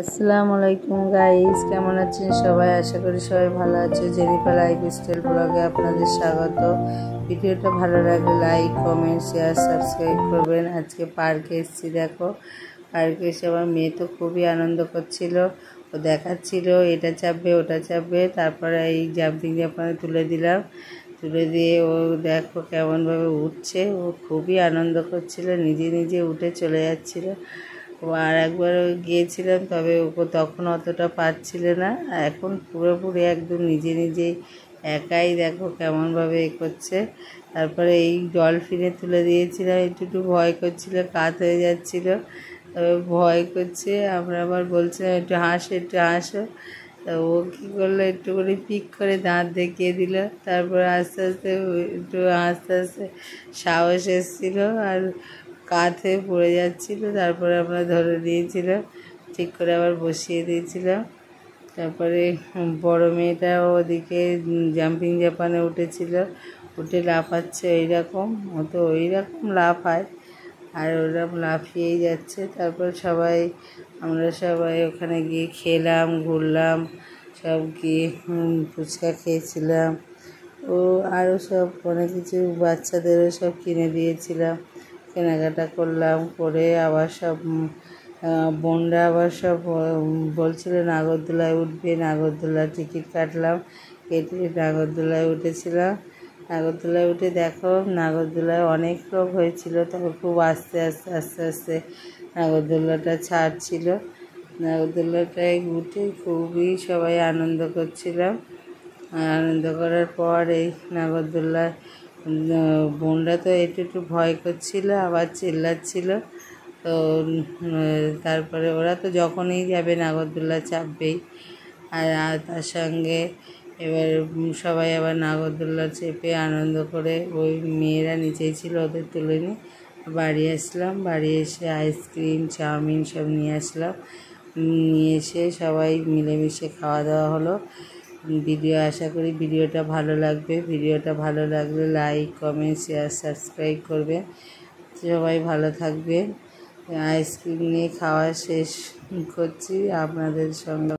আসসালামু আলাইকুম গাইস, কেমন আছেন সবাই? আশা করি সবাই ভালো আছে। জেনিফার লাইফস্টাইল ব্লগে আপনাদের স্বাগত। ভিডিওটা ভালো লাগলে লাইক, কমেন্ট, শেয়ার, সাবস্ক্রাইব করবেন। আজকে পার্কে এসেছি। দেখো, পার্কে এসে আমার মেয়ে তো খুবই আনন্দ করছিল। ও দেখাচ্ছিল এটা চাপবে ওটা চাপবে, তারপরে এই জাম্পিং জাপানে তুলে দিলাম। তুলে দিয়ে ও দেখো কেমনভাবে উঠছে। ও খুবই আনন্দ করছিল, নিজে নিজে উঠে চলে যাচ্ছিল। আর একবার গিয়েছিলাম, তবে ওকে তখন অতটা পারছিল না। এখন পুরোপুরি একদম নিজে নিজেই একাই দেখো কেমনভাবে করছে। তারপরে এই ডলফিনে তুলে দিয়েছিলাম, একটু ভয় করছিল, কাত হয়ে যাচ্ছিল, তবে ভয় করছে। আমরা আবার বলছিলাম একটু হাসো একটু হাসো, তা ও কী করলো, একটু করে পিক করে দাঁত দেখিয়ে দিল। তারপর আস্তে আস্তে একটু আস্তে আস্তে সাহস এসেছিলো আর কাত হয়ে পড়ে যাচ্ছিল। তারপরে আমরা ধরে দিয়েছিলাম, ঠিক করে আবার বসিয়ে দিয়েছিলাম। তারপরে বড় মেয়েটাও ওদিকে জাম্পিং জাপানে উঠেছিল, উঠে লাফাচ্ছে এইরকম, ও তো ওইরকম লাফায় আর ওরকম লাফিয়েই যাচ্ছে। তারপর আমরা সবাই ওখানে গিয়ে খেলাম, ঘুরলাম, সব গিয়ে ফুচকা খেয়েছিলাম। ও আরও সব অনেক কিছু বাচ্চাদেরও সব কিনে দিয়েছিলাম, কেনাকাটা করলাম। করে আবার সব বোনরা আবার সব বলছিল নাগরদোলায় উঠবে। নাগরদোলার টিকিট কাটলাম, কেটে নাগরদোলায় উঠেছিলাম। নাগরদোলায় উঠে দেখো, নাগরদোলায় অনেক লোক হয়েছিল, তবে খুব আস্তে আস্তে আস্তে আস্তে নাগরদোলাটা ছাড়ছিল। নাগরদোলাটায় উঠে খুবই সবাই আনন্দ করছিলাম। আনন্দ করার পর এই নাগরদোলায় বোনরা তো একটু ভয় করছিল, আবার চিল্লাচ্ছিল। তো তারপরে ওরা তো যখনই যাবে নাগরদোলা চাপবেই। আর তার সঙ্গে এবার সবাই আবার নাগরদোলা চেপে আনন্দ করে, ওই মেয়েরা নিচেই ছিল, ওদের তুলে নিয়ে বাড়ি আসলাম। বাড়ি এসে আইসক্রিম, চাউমিন সব নিয়ে আসলাম। নিয়ে এসে সবাই মিলেমিশে খাওয়া দাওয়া হলো। আশা করি ভিডিওটা ভালো লাগবে। ভিডিওটা ভালো লাগলে লাইক, কমেন্ট, শেয়ার, সাবস্ক্রাইব করবে। সবাই ভালো থাকবেন। আইসক্রিম নিয়ে খাওয়া শেষ করছি আপনাদের সঙ্গে।